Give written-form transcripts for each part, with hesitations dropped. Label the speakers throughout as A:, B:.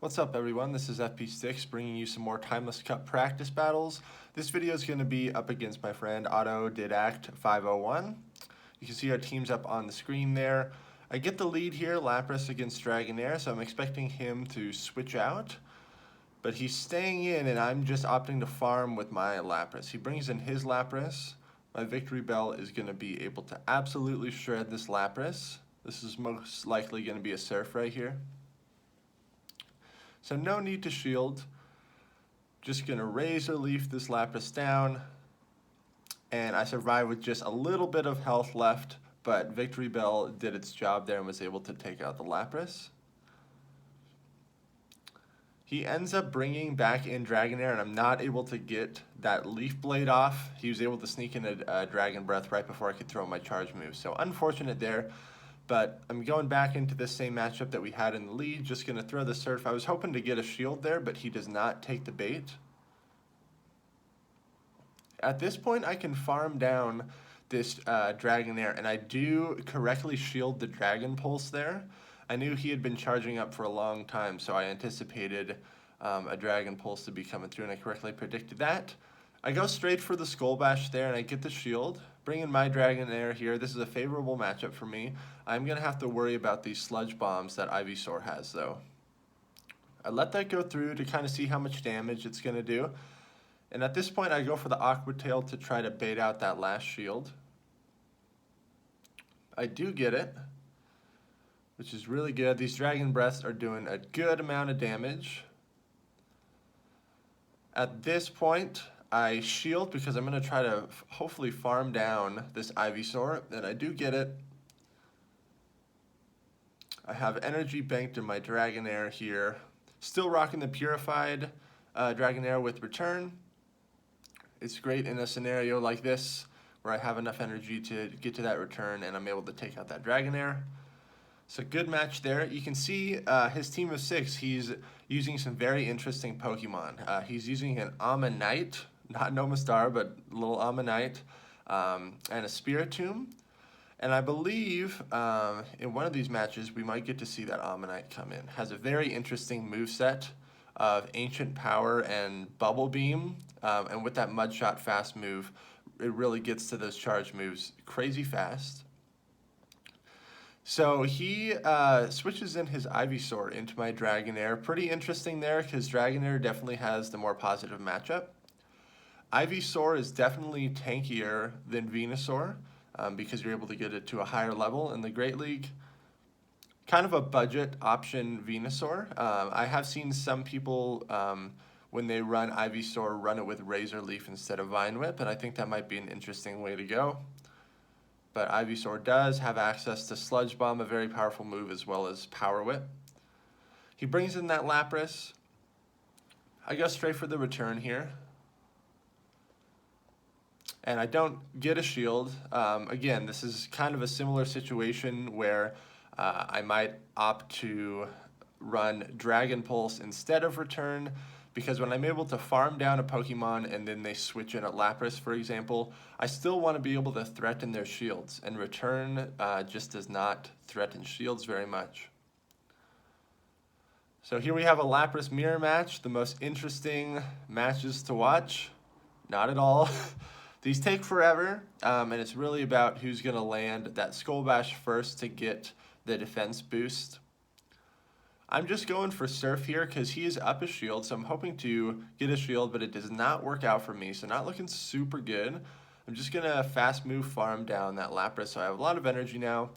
A: What's up everyone, this is FPSticks bringing you some more Timeless Cup practice battles. This video is going to be up against my friend Autodidact 501. You can see our teams up on the screen there. I get the lead here, Lapras against Dragonair, so I'm expecting him to switch out. But he's staying in and I'm just opting to farm with my Lapras. He brings in his Lapras. My Victory Bell is going to be able to absolutely shred this Lapras. This is most likely going to be a Surf right here. So no need to shield. Just gonna Razor Leaf this Lapras down. And I survived with just a little bit of health left, but Victory Bell did its job there and was able to take out the Lapras. He ends up bringing back in Dragonair, and I'm not able to get that Leaf Blade off. He was able to sneak in a Dragon Breath right before I could throw my charge move. So unfortunate there. But I'm going back into this same matchup that we had in the lead, just going to throw the Surf. I was hoping to get a shield there, but he does not take the bait. At this point, I can farm down this Dragonair, and I do correctly shield the Dragon Pulse there. I knew he had been charging up for a long time, so I anticipated a Dragon Pulse to be coming through, and I correctly predicted that. I go straight for the Skull Bash there, and I get the shield. Bring in my Dragonair here. This is a favorable matchup for me. I'm going to have to worry about these Sludge Bombs that Ivysaur has, though. I let that go through to kind of see how much damage it's going to do. And at this point, I go for the Aqua Tail to try to bait out that last shield. I do get it, which is really good. These Dragon Breaths are doing a good amount of damage. At this point, I shield because I'm going to try to hopefully farm down this Ivysaur, and I do get it. I have energy banked in my Dragonair here. Still rocking the Purified Dragonair with Return. It's great in a scenario like this where I have enough energy to get to that return and I'm able to take out that Dragonair. So good match there. You can see his team of 6, he's using some very interesting Pokemon. He's using an Omanyte, not Nomastar, but a little Omanyte, and a Spiritomb. And I believe in one of these matches, we might get to see that Omanyte come in. Has a very interesting moveset of Ancient Power and Bubble Beam. And with that Mudshot fast move, it really gets to those charge moves crazy fast. So he switches in his Ivysaur into my Dragonair. Pretty interesting there because Dragonair definitely has the more positive matchup. Ivysaur is definitely tankier than Venusaur because you're able to get it to a higher level in the Great League. Kind of a budget option Venusaur. I have seen some people when they run Ivysaur run it with Razor Leaf instead of Vine Whip, and I think that might be an interesting way to go. But Ivysaur does have access to Sludge Bomb, a very powerful move, as well as Power Whip. He brings in that Lapras. I go straight for the return here. And I don't get a shield. Again, this is kind of a similar situation where I might opt to run Dragon Pulse instead of Return, because when I'm able to farm down a Pokemon and then they switch in a Lapras, for example, I still want to be able to threaten their shields, and Return just does not threaten shields very much. So here we have a Lapras mirror match, the most interesting matches to watch. Not at all. These take forever, and it's really about who's going to land that Skull Bash first to get the defense boost. I'm just going for Surf here because he is up a shield, so I'm hoping to get a shield, but it does not work out for me, so not looking super good. I'm just going to fast move farm down that Lapras, so I have a lot of energy now.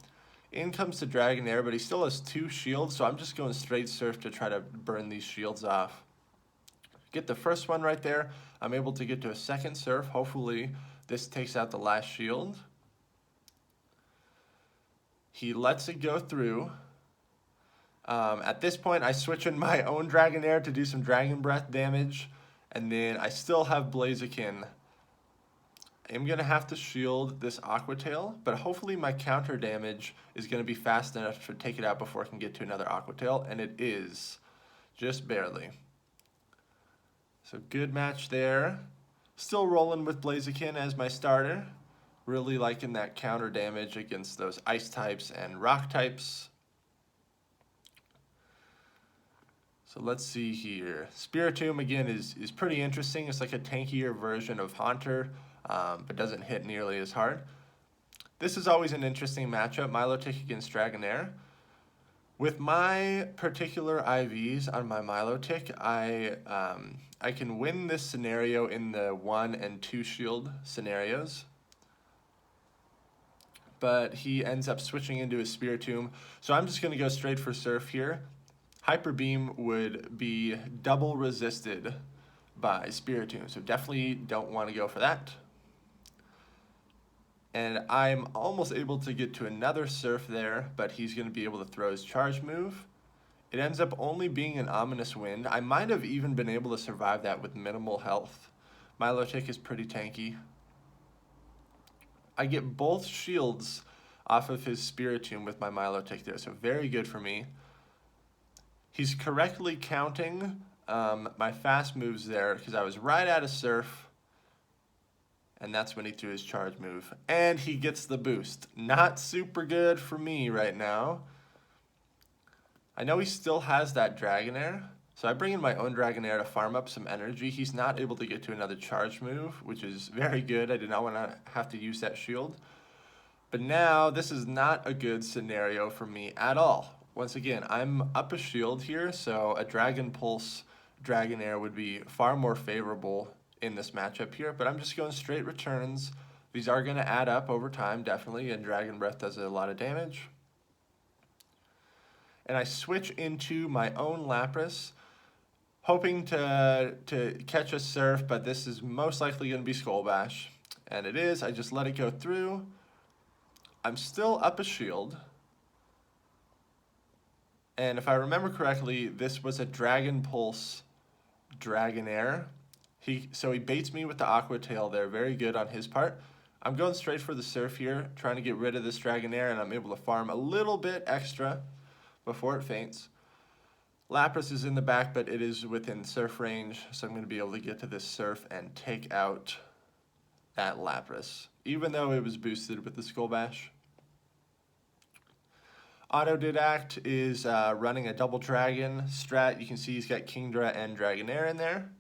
A: In comes the Dragonair, but he still has 2 shields, so I'm just going straight Surf to try to burn these shields off. Get the first one right there. I'm able to get to a second Surf. Hopefully this takes out the last shield. He lets it go through. At this point, I switch in my own Dragonair to do some Dragon Breath damage, and then I still have Blaziken. I'm going to have to shield this Aqua Tail, but hopefully my counter damage is going to be fast enough to take it out before I can get to another Aqua Tail, and it is, just barely. So good match there. Still rolling with Blaziken as my starter. Really liking that counter damage against those Ice types and Rock types. So let's see here. Spiritomb again is pretty interesting. It's like a tankier version of Haunter, but doesn't hit nearly as hard. This is always an interesting matchup, Milotic against Dragonair. With my particular IVs on my Milotic, I can win this scenario in the 1 and 2 shield scenarios. But he ends up switching into his Spiritomb. So I'm just going to go straight for Surf here. Hyper Beam would be double resisted by Spiritomb, so definitely don't want to go for that. And I'm almost able to get to another Surf there, but he's going to be able to throw his charge move. It ends up only being an Ominous Wind. I might have even been able to survive that with minimal health. Milotic is pretty tanky. I get both shields off of his Spiritomb with my Milotic there, so very good for me. He's correctly counting my fast moves there because I was right out of Surf, and that's when he threw his charge move. And he gets the boost. Not super good for me right now. I know he still has that Dragonair, so I bring in my own Dragonair to farm up some energy. He's not able to get to another charge move, which is very good. I did not want to have to use that shield. But now, this is not a good scenario for me at all. Once again, I'm up a shield here, so a Dragon Pulse Dragonair would be far more favorable in this matchup here, but I'm just going straight returns. These are going to add up over time, definitely, and Dragon Breath does a lot of damage. And I switch into my own Lapras, hoping to catch a Surf, but this is most likely going to be Skull Bash. And it is. I just let it go through. I'm still up a shield. And if I remember correctly, this was a Dragon Pulse Dragonair. So he baits me with the Aqua Tail there. Very good on his part. I'm going straight for the Surf here, trying to get rid of this Dragonair, and I'm able to farm a little bit extra before it faints. Lapras is in the back, but it is within Surf range, so I'm going to be able to get to this Surf and take out that Lapras, even though it was boosted with the Skull Bash. Autodidact is running a double dragon strat. You can see he's got Kingdra and Dragonair in there.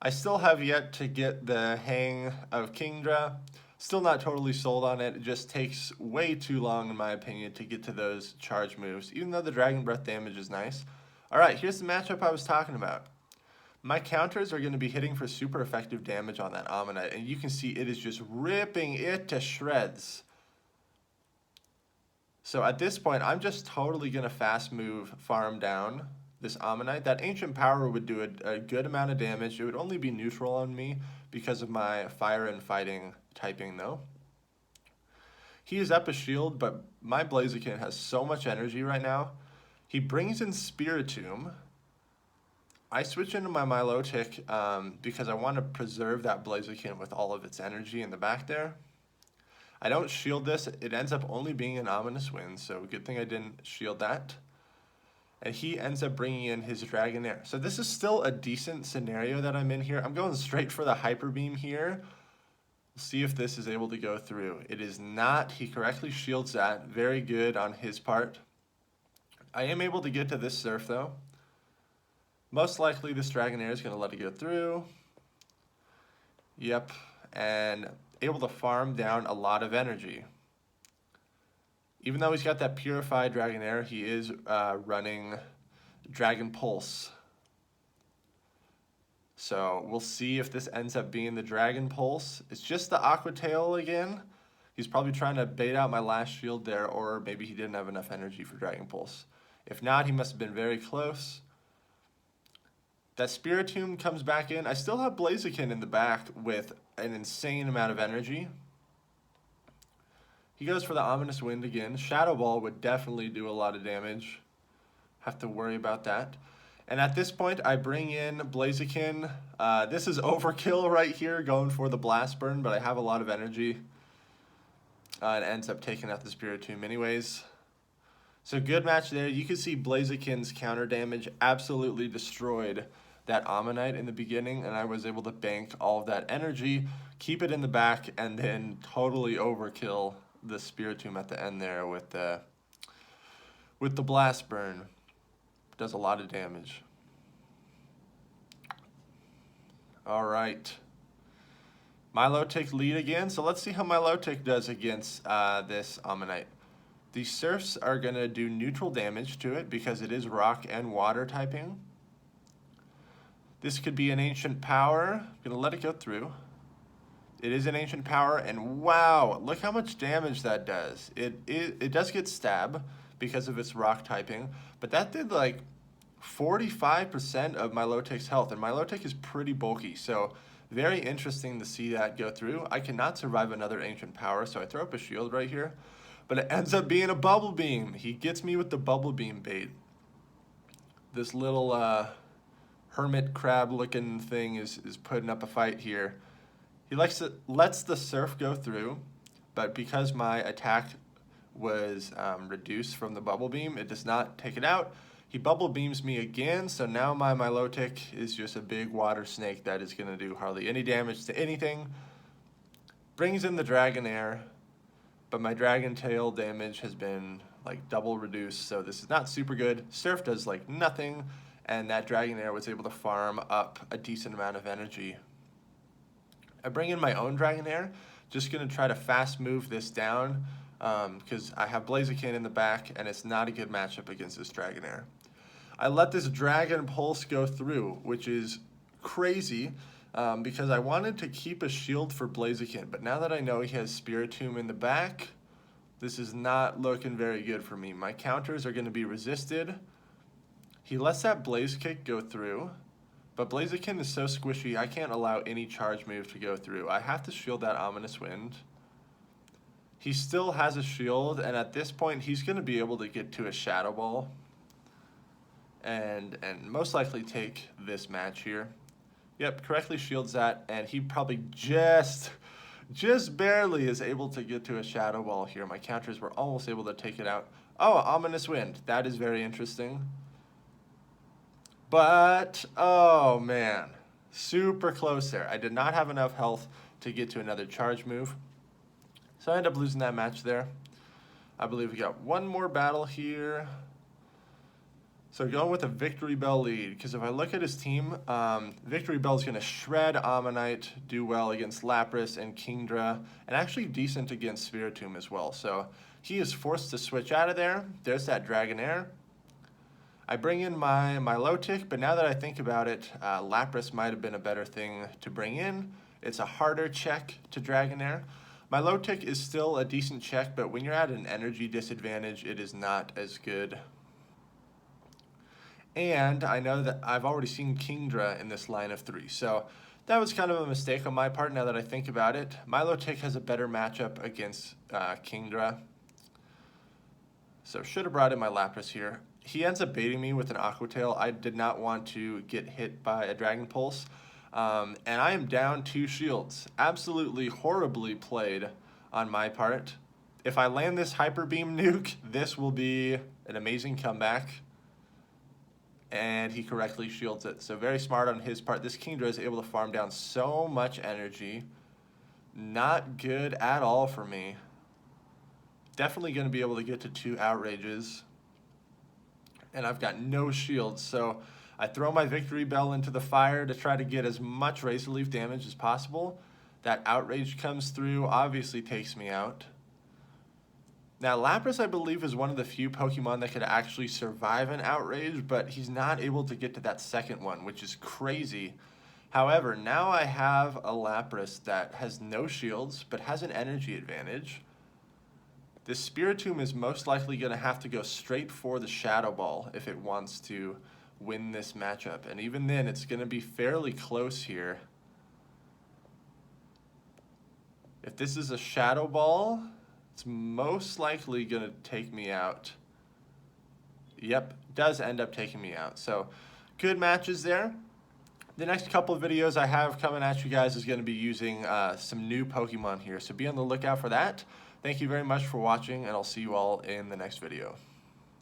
A: I still have yet to get the hang of Kingdra. Still not totally sold on it. It just takes way too long, in my opinion, to get to those charge moves, even though the Dragon Breath damage is nice. All right, here's the matchup I was talking about. My counters are going to be hitting for super effective damage on that Omanyte, and you can see it is just ripping it to shreds. So at this point, I'm just totally going to fast move farm down this Omanyte. That Ancient Power would do a good amount of damage. It would only be neutral on me because of my Fire and Fighting typing, though. He is up a shield, but my Blaziken has so much energy right now. He brings in Spiritomb. I switch into my Milotic because I want to preserve that Blaziken with all of its energy in the back there. I don't shield this. It ends up only being an Ominous Wind, so good thing I didn't shield that. And he ends up bringing in his Dragonair. So this is still a decent scenario that I'm in here. I'm going straight for the Hyper Beam here. We'll see if this is able to go through. It is not. He correctly shields that. Very good on his part. I am able to get to this Surf, though. Most likely this Dragonair is going to let it go through. Yep. And able to farm down a lot of energy. Even though he's got that Purified Dragonair, he is running Dragon Pulse. So we'll see if this ends up being the Dragon Pulse. It's just the Aqua Tail again. He's probably trying to bait out my last shield there, or maybe he didn't have enough energy for Dragon Pulse. If not, he must have been very close. That Spiritomb comes back in. I still have Blaziken in the back with an insane amount of energy. He goes for the Ominous Wind again. Shadow Ball would definitely do a lot of damage. Have to worry about that. And at this point, I bring in Blaziken. This is overkill right here, going for the Blast Burn, but I have a lot of energy. It ends up taking out the Spiritomb anyways. So good match there. You can see Blaziken's counter damage absolutely destroyed that Omanyte in the beginning, and I was able to bank all of that energy, keep it in the back, and then totally overkill the Spiritomb at the end there with the Blast Burn. Does a lot of damage. All right. Milotic lead again. So let's see how Milotic does against this Omanyte. The Surfs are going to do neutral damage to it because it is rock and water typing. This could be an Ancient Power. I'm going to let it go through. It is an Ancient Power, and wow, look how much damage that does. It does get Stab because of its rock typing, but that did like 45% of Milotic's health, and Milotic is pretty bulky, so very interesting to see that go through. I cannot survive another Ancient Power, so I throw up a shield right here, but it ends up being a Bubble Beam. He gets me with the Bubble Beam bait. This little hermit crab looking thing is putting up a fight here. He lets the Surf go through, but because my attack was reduced from the Bubble Beam, it does not take it out. He Bubble Beams me again, so now my Milotic is just a big water snake that is going to do hardly any damage to anything. Brings in the Dragonair, but my Dragon Tail damage has been like double reduced, so this is not super good. Surf does like nothing, and that Dragonair was able to farm up a decent amount of energy. I bring in my own Dragonair, just going to try to fast move this down because I have Blaziken in the back, and it's not a good matchup against this Dragonair. I let this Dragon Pulse go through, which is crazy because I wanted to keep a shield for Blaziken, but now that I know he has Spiritomb in the back, this is not looking very good for me. My counters are going to be resisted. He lets that Blaze Kick go through, but Blaziken is so squishy, I can't allow any charge move to go through. I have to shield that Ominous Wind. He still has a shield, and at this point, he's going to be able to get to a Shadow Ball and most likely take this match here. Yep, correctly shields that, and he probably just barely is able to get to a Shadow Ball here. My counters were almost able to take it out. Oh, Ominous Wind. That is very interesting. But, oh man, super close there. I did not have enough health to get to another charge move. So I ended up losing that match there. I believe we got one more battle here. So going with a Victory Bell lead, because if I look at his team, Victory Bell is going to shred Omanyte, do well against Lapras and Kingdra, and actually decent against Spiritomb as well. So he is forced to switch out of there. There's that Dragonair. I bring in my Milotic, but now that I think about it, Lapras might have been a better thing to bring in. It's a harder check to Dragonair. Milotic is still a decent check, but when you're at an energy disadvantage, it is not as good. And I know that I've already seen Kingdra in this line of 3, so that was kind of a mistake on my part now that I think about it. Milotic has a better matchup against Kingdra, so should have brought in my Lapras here. He ends up baiting me with an Aqua Tail. I did not want to get hit by a Dragon Pulse, and I am down 2 shields. Absolutely horribly played on my part. If I land this Hyper Beam nuke, this will be an amazing comeback. And he correctly shields it. So very smart on his part. This Kingdra is able to farm down so much energy. Not good at all for me. Definitely going to be able to get to 2 Outrages. And I've got no shields. So I throw my Victory Bell into the fire to try to get as much Razor Leaf damage as possible. That Outrage comes through, obviously takes me out. Now, Lapras, I believe, is one of the few Pokemon that could actually survive an Outrage, but he's not able to get to that second one, which is crazy. However, now I have a Lapras that has no shields, but has an energy advantage. This Spiritomb is most likely going to have to go straight for the Shadow Ball if it wants to win this matchup. And even then, it's going to be fairly close here. If this is a Shadow Ball, it's most likely going to take me out. Yep, does end up taking me out. So, good matches there. The next couple of videos I have coming at you guys is going to be using some new Pokemon here. So be on the lookout for that. Thank you very much for watching, and I'll see you all in the next video.